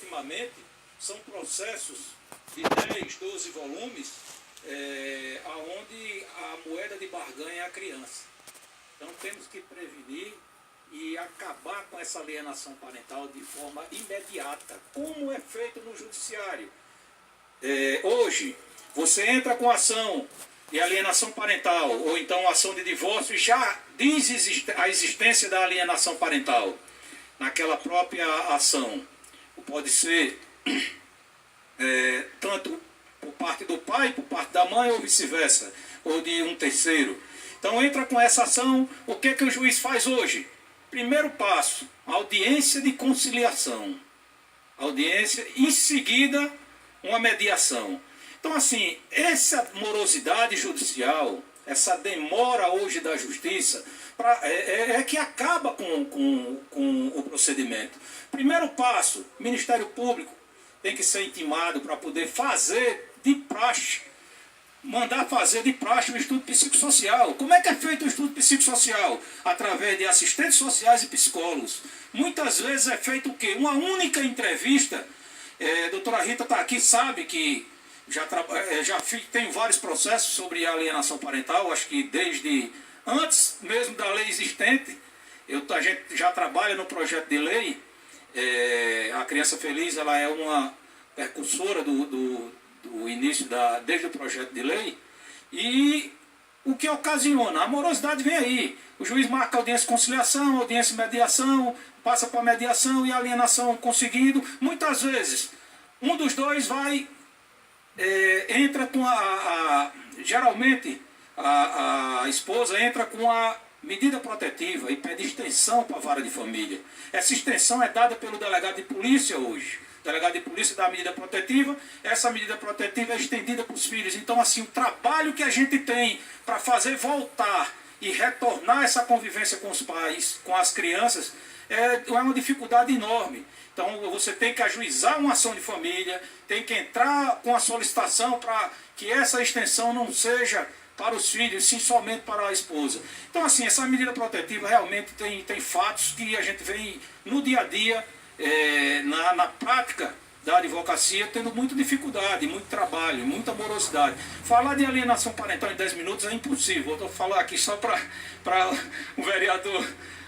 ultimamente, são processos de 10, 12 volumes, onde a moeda de barganha é a criança. Então temos que prevenir e acabar com essa alienação parental de forma imediata, como é feito no judiciário. Hoje, você entra com ação de alienação parental, ou então ação de divórcio, e já diz a existência da alienação parental naquela própria ação. Pode ser tanto por parte do pai, por parte da mãe, ou vice-versa, ou de um terceiro. Então entra com essa ação, o que o juiz faz hoje? Primeiro passo, audiência de conciliação. Audiência, em seguida, uma mediação. Então, assim, essa morosidade judicial, essa demora hoje da justiça, é que acaba com o procedimento. Primeiro passo, o Ministério Público tem que ser intimado para poder fazer de praxe, mandar fazer de praxe o estudo psicossocial. Como é que é feito o estudo psicossocial? Através de assistentes sociais e psicólogos. Muitas vezes é feito o quê? Uma única entrevista. A doutora Rita está aqui, sabe que tem vários processos sobre alienação parental, acho que desde antes mesmo da lei existente, a gente já trabalha no projeto de lei. A Criança Feliz, ela é uma precursora do início, desde o projeto de lei, e o que ocasiona? A morosidade vem aí. O juiz marca audiência de conciliação, audiência de mediação, passa para mediação e alienação conseguindo. Muitas vezes, um dos dois entra com geralmente a esposa entra com a medida protetiva e pede extensão para a vara de família. Essa extensão é dada pelo delegado de polícia hoje. O delegado de polícia dá a medida protetiva, essa medida protetiva é estendida para os filhos. Então, assim, o trabalho que a gente tem para fazer voltar e retornar essa convivência com os pais, com as crianças, é uma dificuldade enorme. Então você tem que ajuizar uma ação de família, tem que entrar com a solicitação para que essa extensão não seja para os filhos, sim somente para a esposa. Então, assim, essa medida protetiva realmente tem fatos que a gente vem no dia a dia, na prática da advocacia, tendo muita dificuldade, muito trabalho, muita morosidade. Falar de alienação parental em 10 minutos é impossível. Eu estou falando aqui só para o vereador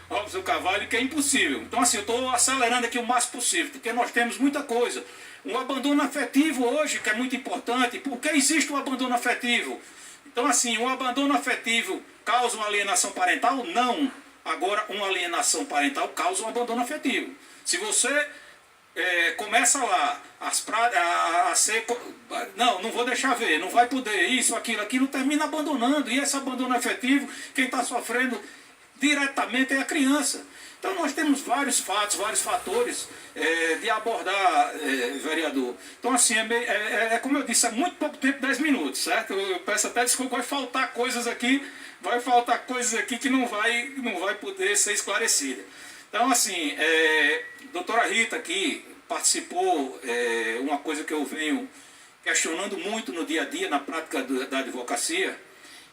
Robson Carvalho, que é impossível. Então, assim, eu estou acelerando aqui o máximo possível, porque nós temos muita coisa. Um abandono afetivo hoje, que é muito importante. Por que existe o abandono afetivo? Então, assim, um abandono afetivo causa uma alienação parental? Não. Agora, uma alienação parental causa um abandono afetivo. Se você começa lá a ser... Não vou deixar ver, não vai poder, isso, aquilo, termina abandonando. E esse abandono afetivo, quem está sofrendo diretamente é a criança. Então nós temos vários fatos, vários fatores de abordar, vereador. Então, assim, como eu disse, é muito pouco tempo, 10 minutos, certo? Eu peço até desculpa, vai faltar coisas aqui que não vai poder ser esclarecida. Então, assim, doutora Rita aqui participou, uma coisa que eu venho questionando muito no dia a dia, na prática da advocacia,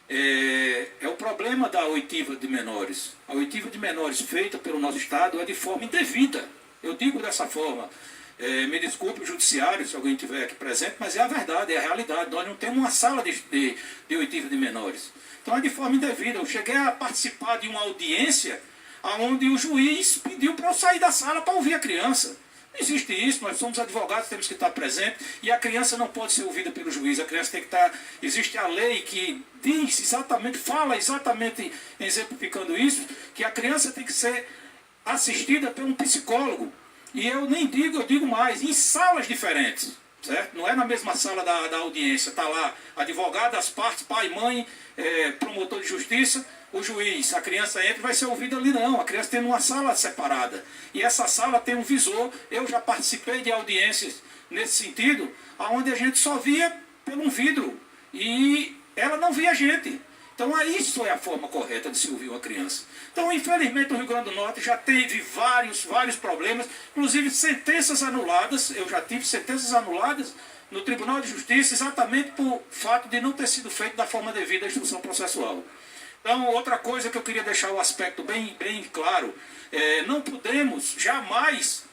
é o problema da oitiva de menores. A oitiva de menores feita pelo nosso Estado é de forma indevida. Eu digo dessa forma. Me desculpe o judiciário, se alguém estiver aqui presente, mas é a verdade, é a realidade. Nós não temos uma sala de oitiva de menores. Então é de forma indevida. Eu cheguei a participar de uma audiência onde o juiz pediu para eu sair da sala para ouvir a criança. Não existe isso, nós somos advogados, temos que estar presentes, e a criança não pode ser ouvida pelo juiz, a criança tem que estar... Existe a lei que diz exatamente, fala exatamente, exemplificando isso, que a criança tem que ser assistida por um psicólogo. E eu digo mais, em salas diferentes, certo? Não é na mesma sala da audiência, está lá advogado, as partes, pai, mãe, promotor de justiça, o juiz, a criança entra e vai ser ouvida ali, não. A criança tem uma sala separada. E essa sala tem um visor. Eu já participei de audiências nesse sentido, onde a gente só via por um vidro. E ela não via a gente. Então isso é a forma correta de se ouvir uma criança. Então, infelizmente, o Rio Grande do Norte já teve vários problemas, inclusive sentenças anuladas. Eu já tive sentenças anuladas no Tribunal de Justiça exatamente por fato de não ter sido feito da forma devida a instrução processual. Então, outra coisa que eu queria deixar o aspecto bem claro, não podemos jamais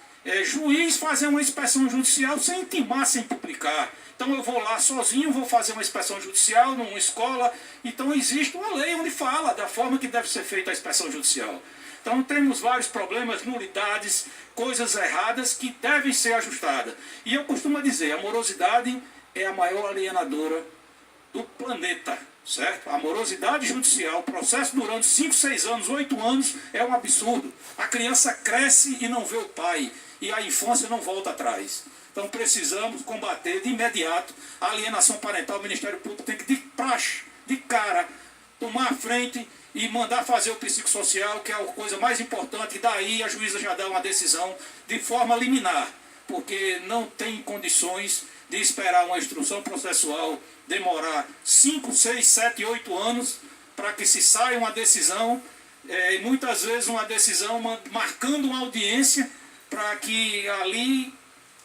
juiz fazer uma inspeção judicial sem intimar, sem publicar. Então eu vou lá sozinho, vou fazer uma inspeção judicial numa escola. Então existe uma lei onde fala da forma que deve ser feita a inspeção judicial. Então temos vários problemas, nulidades, coisas erradas que devem ser ajustadas. E eu costumo dizer, a morosidade é a maior alienadora do planeta, certo? A morosidade judicial, o processo durando 5, 6 anos, 8 anos, é um absurdo. A criança cresce e não vê o pai, e a infância não volta atrás. Então precisamos combater de imediato a alienação parental. O Ministério Público tem que, de praxe, de cara, tomar a frente e mandar fazer o psicossocial, que é a coisa mais importante, e daí a juíza já dá uma decisão de forma liminar, porque não tem condições de esperar uma instrução processual demorar 5, 6, 7, 8 anos para que se saia uma decisão, e muitas vezes uma decisão marcando uma audiência para que ali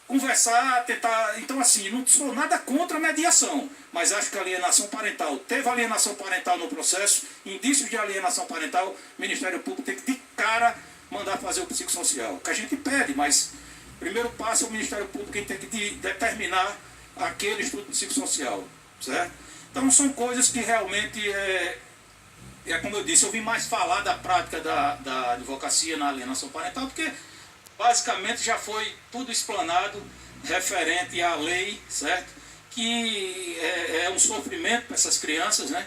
conversar, tentar. Então assim, não sou nada contra a mediação, mas acho que a alienação parental, teve alienação parental no processo, indícios de alienação parental, o Ministério Público tem que de cara mandar fazer o psicossocial, que a gente pede, mas o primeiro passo é o Ministério Público quem tem que determinar aquele estudo psicossocial, certo? Então são coisas que realmente como eu disse, eu vim mais falar da prática da advocacia na alienação parental, porque basicamente já foi tudo explanado referente à lei, certo? Que é um sofrimento para essas crianças, né?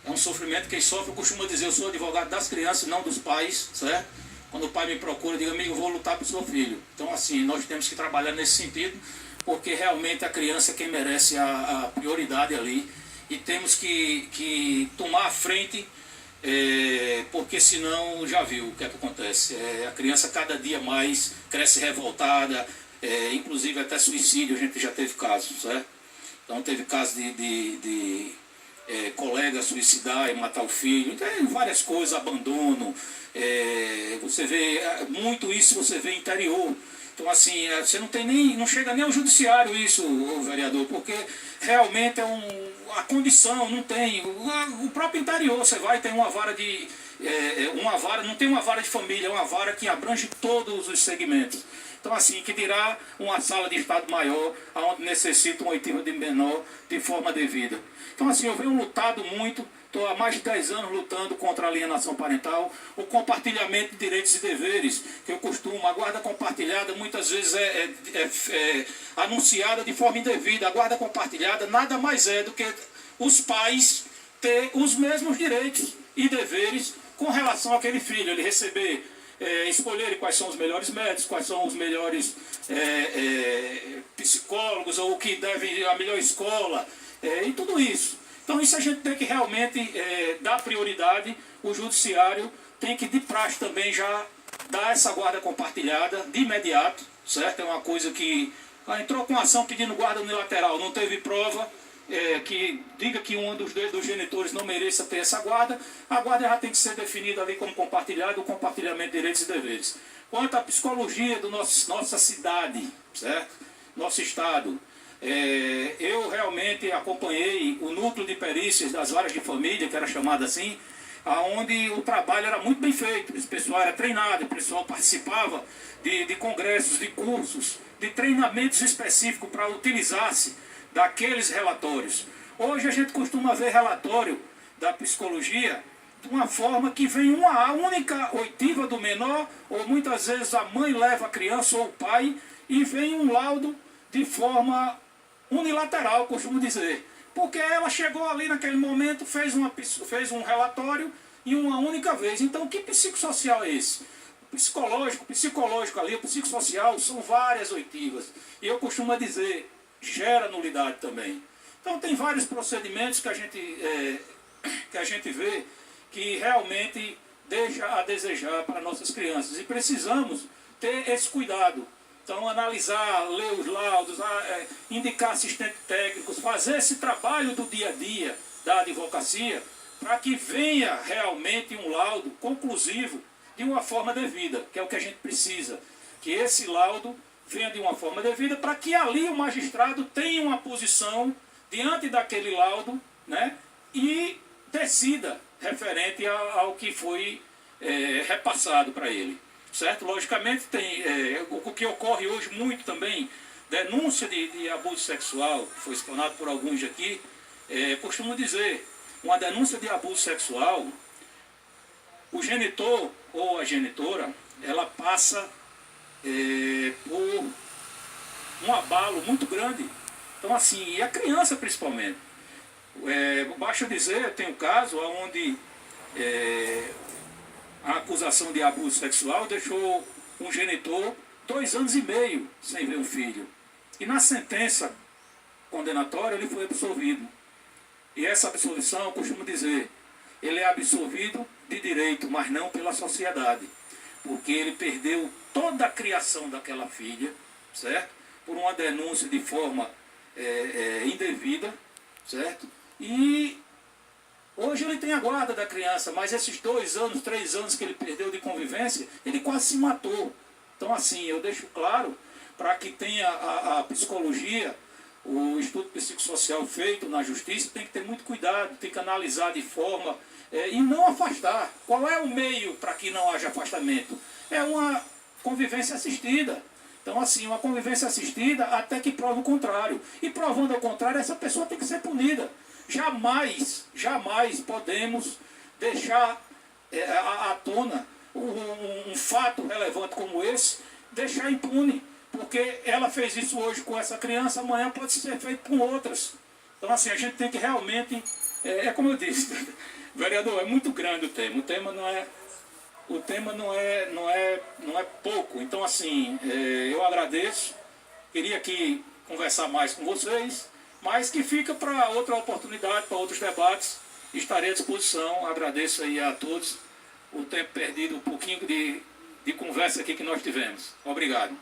É um sofrimento, quem sofre, eu costumo dizer, eu sou advogado das crianças, não dos pais, certo? Quando o pai me procura, eu digo, amigo, eu vou lutar para o seu filho. Então assim, nós temos que trabalhar nesse sentido, porque realmente a criança é quem merece a prioridade ali, e temos que tomar a frente, porque senão já viu o que é que acontece. A criança cada dia mais cresce revoltada, inclusive até suicídio a gente já teve casos, certo? Então teve casos de colega suicidar e matar o filho, tem várias coisas, abandono, você vê muito isso, você vê interior. Então assim, você não chega nem ao judiciário isso, vereador, porque realmente a condição não tem. O próprio interior, você vai, tem uma vara de. Não tem uma vara de família, é uma vara que abrange todos os segmentos. Então assim, que dirá uma sala de estado maior, onde necessita uma oitiva de menor de forma devida. Então assim, eu venho lutado muito, estou há mais de 10 anos lutando contra a alienação parental, o compartilhamento de direitos e deveres, que eu costumo, a guarda compartilhada muitas vezes é anunciada de forma indevida. A guarda compartilhada nada mais é do que os pais ter os mesmos direitos e deveres com relação àquele filho, ele receber, escolher quais são os melhores médicos, quais são os melhores psicólogos, ou o que deve, a melhor escola, e tudo isso. Então isso a gente tem que realmente dar prioridade, o judiciário tem que de praxe também já dar essa guarda compartilhada de imediato, certo? É uma coisa que entrou com ação pedindo guarda unilateral, não teve prova que diga que um dos genitores não mereça ter essa guarda, a guarda já tem que ser definida ali como compartilhada, o compartilhamento de direitos e deveres. Quanto à psicologia do nossa cidade, certo? Nosso estado, eu realmente acompanhei o núcleo de perícias das varas de família, que era chamado assim, onde o trabalho era muito bem feito, esse pessoal era treinado, o pessoal participava de congressos, de cursos, de treinamentos específicos para utilizar-se daqueles relatórios. Hoje a gente costuma ver relatório da psicologia de uma forma que vem uma única oitiva do menor, ou muitas vezes a mãe leva a criança ou o pai, e vem um laudo de forma unilateral, costumo dizer. Porque ela chegou ali naquele momento, fez um relatório em uma única vez. Então que psicossocial é esse? O psicológico ali, o psicossocial, são várias oitivas. E eu costumo dizer, gera nulidade também. Então tem vários procedimentos que a gente vê que realmente deixa a desejar para nossas crianças. E precisamos ter esse cuidado. Então analisar, ler os laudos, indicar assistentes técnicos, fazer esse trabalho do dia a dia da advocacia para que venha realmente um laudo conclusivo de uma forma devida, que é o que a gente precisa. Que esse laudo venha de uma forma devida para que ali o magistrado tenha uma posição diante daquele laudo, né, e decida referente ao que foi repassado para ele. certo? Logicamente tem o que ocorre hoje muito também, denúncia de abuso sexual, que foi explanado por alguns aqui, costumo dizer, uma denúncia de abuso sexual, o genitor ou a genitora, ela passa por um abalo muito grande. Então assim, e a criança principalmente. Basta dizer, eu tenho um caso onde a acusação de abuso sexual deixou um genitor 2 anos e meio sem ver o filho. E na sentença condenatória ele foi absolvido. E essa absolvição, eu costumo dizer, ele é absolvido de direito, mas não pela sociedade. Porque ele perdeu toda a criação daquela filha, certo? Por uma denúncia de forma indevida, certo? E hoje ele tem a guarda da criança, mas esses 2 anos, 3 anos que ele perdeu de convivência, ele quase se matou. Então assim, eu deixo claro, para que tenha a psicologia, o estudo psicossocial feito na justiça, tem que ter muito cuidado, tem que analisar de forma e não afastar. Qual é o meio para que não haja afastamento? É uma convivência assistida. Então assim, uma convivência assistida até que prove o contrário. E provando o contrário, essa pessoa tem que ser punida. Jamais podemos deixar à tona um fato relevante como esse, deixar impune. Porque ela fez isso hoje com essa criança, amanhã pode ser feito com outras. Então assim, a gente tem que realmente, como eu disse, vereador, é muito grande o tema. O tema não é pouco. Então assim, eu agradeço, queria aqui conversar mais com vocês, mas que fica para outra oportunidade, para outros debates, estarei à disposição. Agradeço aí a todos o tempo perdido, um pouquinho de conversa aqui que nós tivemos. Obrigado.